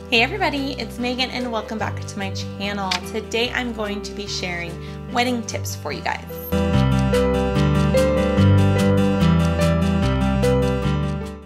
Hey everybody, it's Megan and welcome back to my channel. Today I'm going to be sharing wedding tips for you guys.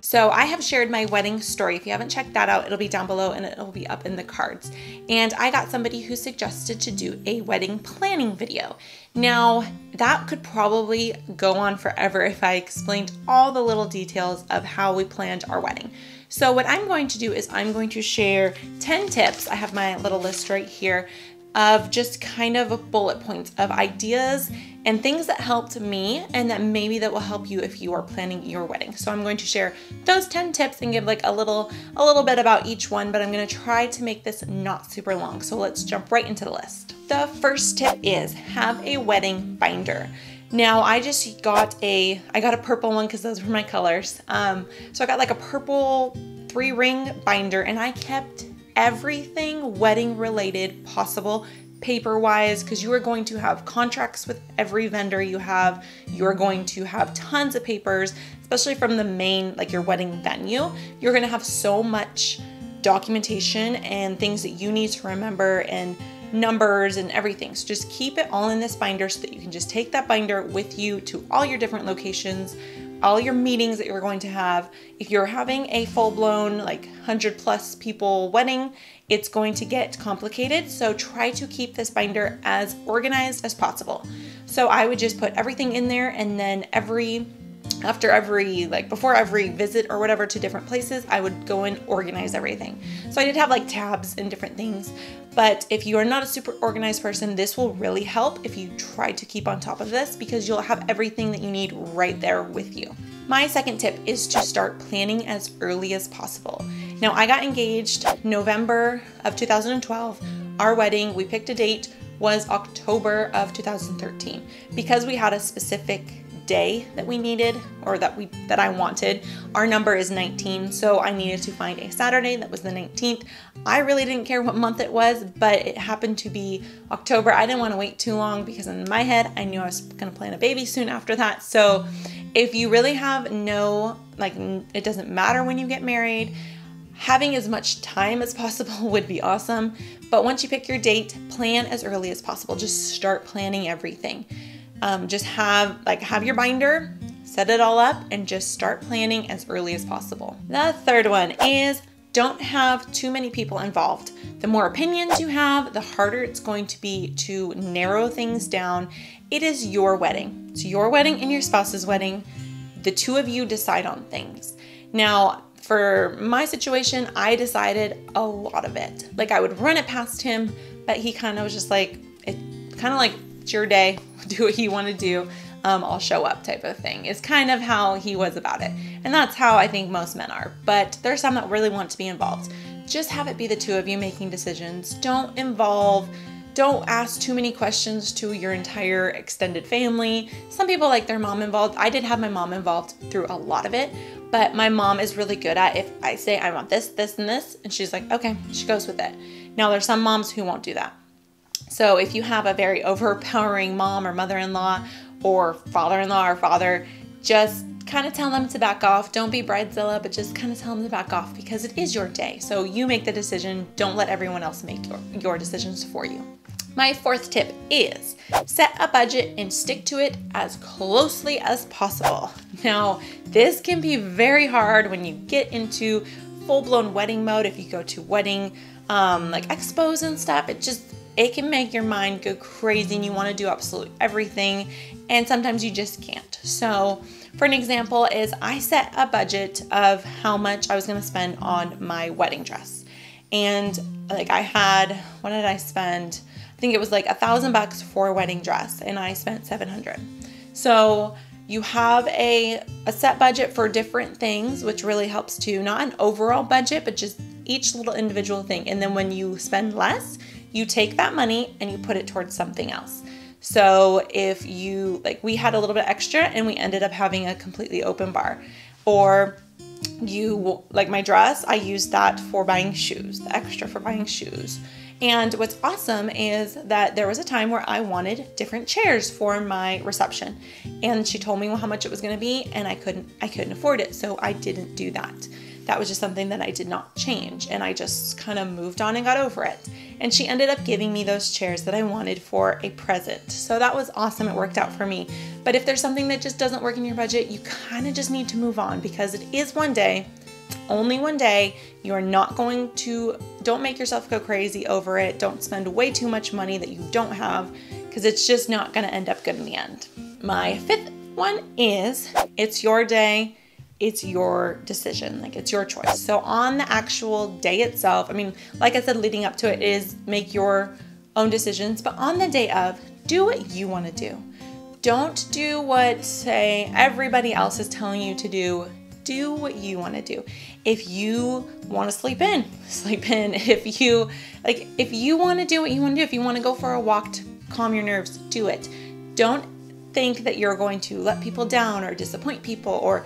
So I have shared my wedding story. If you haven't checked that out, it'll be down below and it'll be up in the cards. And I got somebody who suggested to do a wedding planning video. Now, that could probably go on forever if I explained all the little details of how we planned our wedding. So what I'm going to do is I'm going to share 10 tips. I have my little list right here of just kind of bullet points of ideas and things that helped me and that maybe that will help you if you are planning your wedding. So I'm going to share those 10 tips and give like a little bit about each one, but I'm going to try to make this not super long. So let's jump right into the list. The first tip is have a wedding binder. Now I just got I got a purple one because those were my colors. So I got like a purple 3-ring binder and I kept everything wedding related possible paper-wise, because you are going to have contracts with every vendor you have. You're going to have tons of papers, especially from the main, like your wedding venue. You're going to have so much documentation and things that you need to remember and numbers and everything. So just keep it all in this binder so that you can just take that binder with you to all your different locations, all your meetings that you're going to have. If you're having a full-blown like 100+ people wedding, it's going to get complicated. So try to keep this binder as organized as possible. So I would just put everything in there, and then before every visit or whatever to different places, I would go and organize everything. So I did have like tabs and different things, but if you are not a super organized person, this will really help if you try to keep on top of this, because you'll have everything that you need right there with you. My second tip is to start planning as early as possible. Now I got engaged November of 2012. Our wedding, we picked a date, was October of 2013. Because we had a specific day that we needed, or that I wanted. Our number is 19, so I needed to find a Saturday that was the 19th. I really didn't care what month it was, but it happened to be October. I didn't want to wait too long because in my head, I knew I was going to plan a baby soon after that. So if you really have it doesn't matter when you get married, having as much time as possible would be awesome. But once you pick your date, plan as early as possible. Just start planning everything. Just have your binder, set it all up, and just start planning as early as possible. The third one is don't have too many people involved. The more opinions you have, the harder it's going to be to narrow things down. It is your wedding. It's your wedding and your spouse's wedding. The two of you decide on things. Now, for my situation, I decided a lot of it. Like I would run it past him, but he kind of was just like, it's your day, do what you want to do, I'll show up type of thing. It's kind of how he was about it. And that's how I think most men are. But there's some that really want to be involved. Just have it be the two of you making decisions. Don't ask too many questions to your entire extended family. Some people like their mom involved. I did have my mom involved through a lot of it, but my mom is really good at, if I say I want this, this, and this, and she's like, okay, she goes with it. Now there's some moms who won't do that. So if you have a very overpowering mom or mother-in-law or father-in-law or father, just kind of tell them to back off. Don't be bridezilla, but just kind of tell them to back off, because it is your day. So you make the decision. Don't let everyone else make your decisions for you. My fourth tip is set a budget and stick to it as closely as possible. Now, this can be very hard when you get into full-blown wedding mode. If you go to wedding expos and stuff, it can make your mind go crazy and you want to do absolutely everything, and sometimes you just can't. So for an example is I set a budget of how much I was going to spend on my wedding dress. And what did I spend? I think it was like $1,000 for a wedding dress, and I spent $700. So you have a set budget for different things, which really helps too. Not an overall budget, but just each little individual thing. And then when you spend less, you take that money and you put it towards something else. So if we had a little bit extra and we ended up having a completely open bar, or my dress, I used that for buying shoes, the extra for buying shoes. And what's awesome is that there was a time where I wanted different chairs for my reception, and she told me how much it was going to be, and I couldn't afford it, so I didn't do that. that was just something that I did not change, and I just kind of moved on and got over it. And she ended up giving me those chairs that I wanted for a present. So that was awesome. It worked out for me. But if there's something that just doesn't work in your budget, you kind of just need to move on, because it is one day, only one day. You are not going to, don't make yourself go crazy over it. Don't spend way too much money that you don't have, because it's just not going to end up good in the end. My fifth one is, it's your day. It's your decision, like it's your choice. So on the actual day itself, I mean, like I said, leading up to it is make your own decisions, but on the day of, do what you want to do. Don't do what, say, everybody else is telling you to do. Do what you want to do. If you want to sleep in, sleep in. If you want to do what you want to do, if you want to go for a walk to calm your nerves, do it. Don't think that you're going to let people down or disappoint people,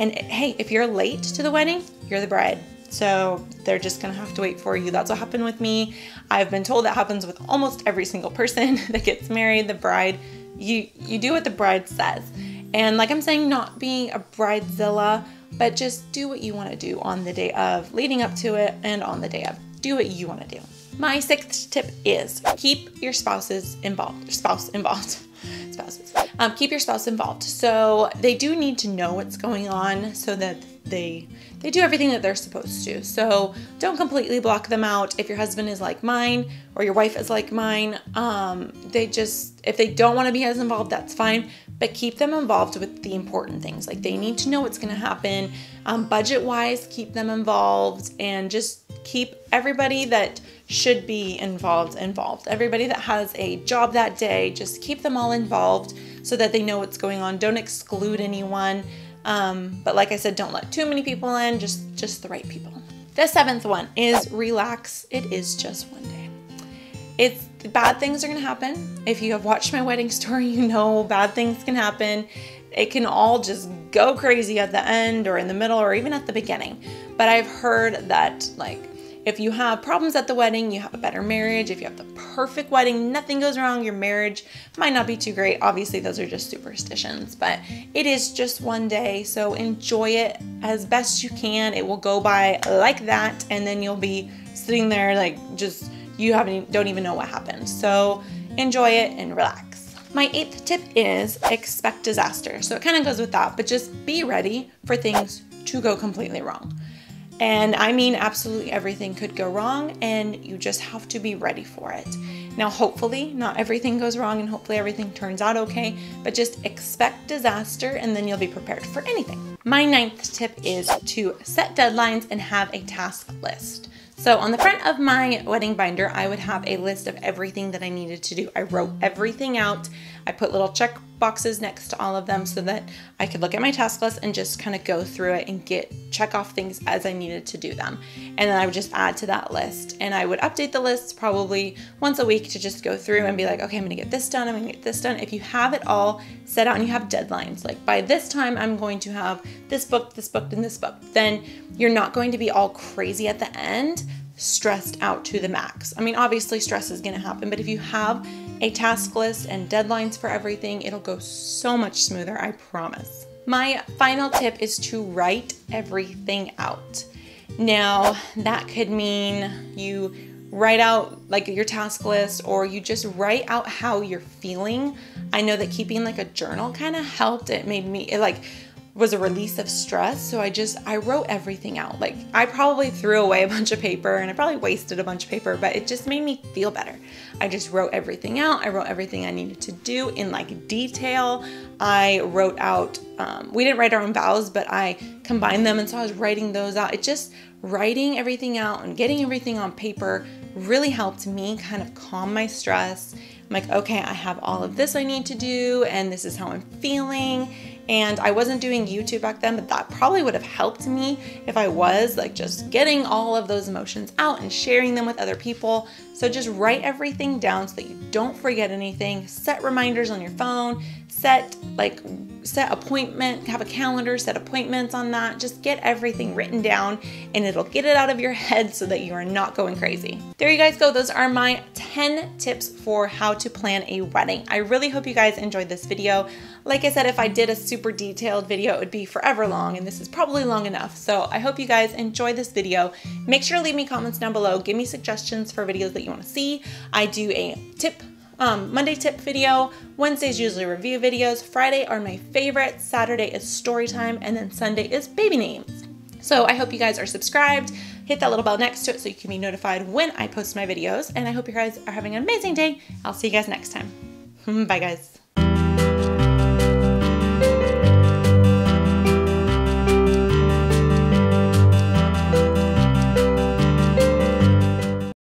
and hey, if you're late to the wedding, you're the bride. So they're just gonna have to wait for you. That's what happened with me. I've been told that happens with almost every single person that gets married. The bride, you do what the bride says. And like I'm saying, not being a bridezilla, but just do what you wanna do on the day of, leading up to it, and on the day of. Do what you wanna do. My sixth tip is keep your spouses involved. Keep your spouse involved. So they do need to know what's going on so that they do everything that they're supposed to. So don't completely block them out. If your husband is like mine or your wife is like mine, if they don't want to be as involved, that's fine. But keep them involved with the important things. Like they need to know what's going to happen. Budget-wise, keep them involved, and just keep everybody that should be involved. Everybody that has a job that day, just keep them all involved so that they know what's going on. Don't exclude anyone. But like I said, don't let too many people in, just the right people. The seventh one is relax. It is just one day. Bad things are going to happen. If you have watched my wedding story, you know bad things can happen. It can all just go crazy at the end or in the middle or even at the beginning. But I've heard that, like, if you have problems at the wedding, you have a better marriage. If you have the perfect wedding, nothing goes wrong, your marriage might not be too great. Obviously, those are just superstitions, but it is just one day. So enjoy it as best you can. It will go by like that, and then you'll be sitting there like just don't even know what happened. So enjoy it and relax. My eighth tip is expect disaster. So it kind of goes with that, but just be ready for things to go completely wrong. And I mean, absolutely everything could go wrong, and you just have to be ready for it. Now, hopefully not everything goes wrong, and hopefully everything turns out okay, but just expect disaster, and then you'll be prepared for anything. My ninth tip is to set deadlines and have a task list. So on the front of my wedding binder, I would have a list of everything that I needed to do. I wrote everything out. I put little check boxes next to all of them so that I could look at my task list and just kind of go through it and check off things as I needed to do them. And then I would just add to that list, and I would update the list probably once a week to just go through and be like, okay, I'm gonna get this done, I'm gonna get this done. If you have it all set out and you have deadlines, like by this time I'm going to have this booked, and this booked, then you're not going to be all crazy at the end, stressed out to the max. I mean, obviously stress is gonna happen, but if you have a task list and deadlines for everything, it'll go so much smoother, I promise. My final tip is to write everything out. Now, that could mean you write out like your task list, or you just write out how you're feeling. I know that keeping like a journal kind of helped. It was a release of stress. So I wrote everything out. Like, I probably threw away a bunch of paper, and I probably wasted a bunch of paper, but it just made me feel better. I just wrote everything out. I wrote everything I needed to do in like detail. I wrote out, we didn't write our own vows, but I combined them. And so I was writing those out. It just, writing everything out and getting everything on paper really helped me kind of calm my stress. I'm like, okay, I have all of this I need to do, and this is how I'm feeling. And I wasn't doing YouTube back then, but that probably would have helped me if I was like just getting all of those emotions out and sharing them with other people. So just write everything down so that you don't forget anything. Set reminders on your phone. Set like have a calendar, set appointments on that. Just get everything written down and it'll get it out of your head so that you are not going crazy. There you guys go. Those are my 10 tips for how to plan a wedding. I really hope you guys enjoyed this video. Like I said, if I did a super detailed video, it would be forever long, and this is probably long enough. So I hope you guys enjoy this video. Make sure to leave me comments down below. Give me suggestions for videos that you want to see. I do a Monday tip video, Wednesday's usually review videos, Friday are my favorite, Saturday is story time, and then Sunday is baby names. So I hope you guys are subscribed, hit that little bell next to it so you can be notified when I post my videos, and I hope you guys are having an amazing day. I'll see you guys next time. Bye guys.